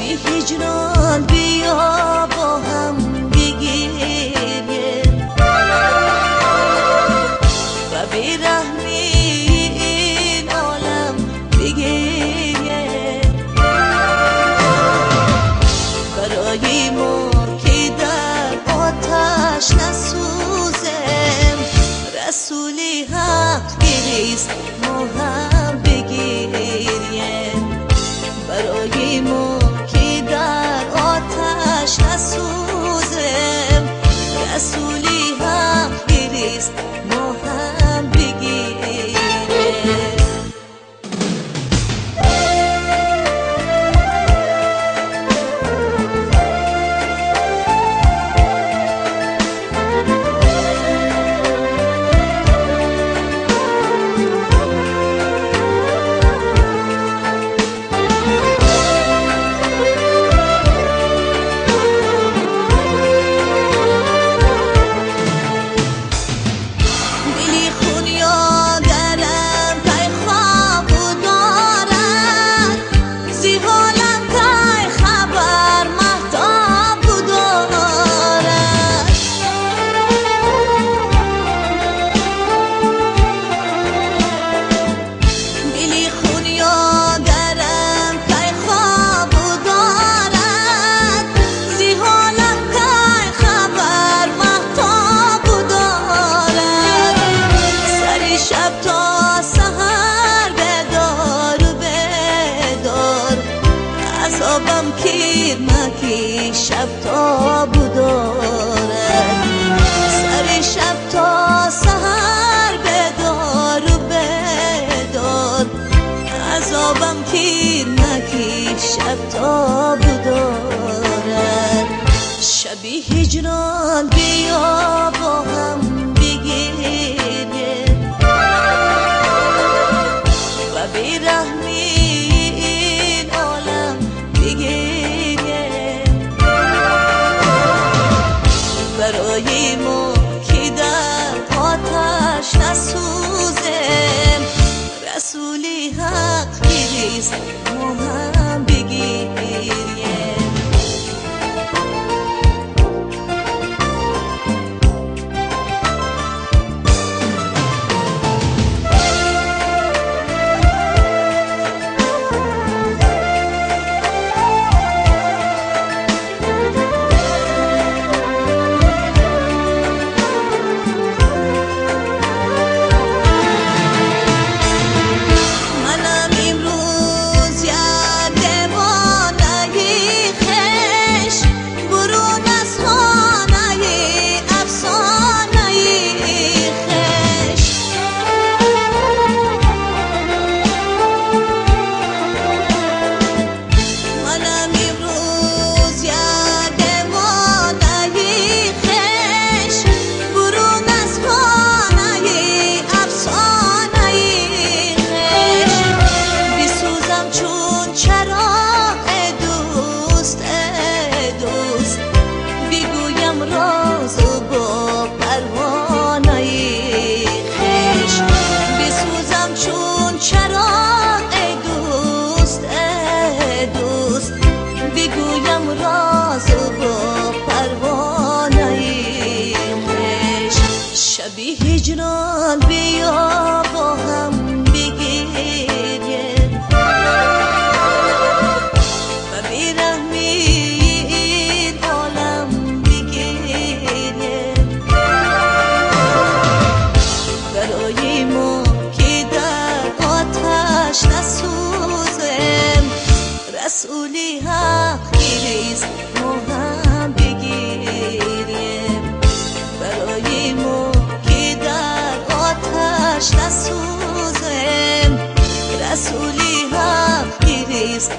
شبیه هجران بیا با هم بگیریم و بیرحمی این عالم بگیریم برای ما که در آتش نسوزیم رسولی حق گریست ما هم بگیریم برای ما که در آتش نسوزیم رسولی حق گریست ما هم بگیریم عذابم کیر مکی شب تا بدارد سر شب تا سحر بدار و بدار عذابم کیر مکی شب تا بدارد شبیه هجران بیا با هم بگیریم و بیرحمی برای ما که در آتش نسوزیم رسولی حق گریست ما هم بگیریم شبیه هجران بیا با هم بگیریم و بیرحمی این عالم بگیریم برای ما که در آتش نسوزیم رسولی حق گریست ما هم بگیریم برای ما نسوزیم رسولی حق گریست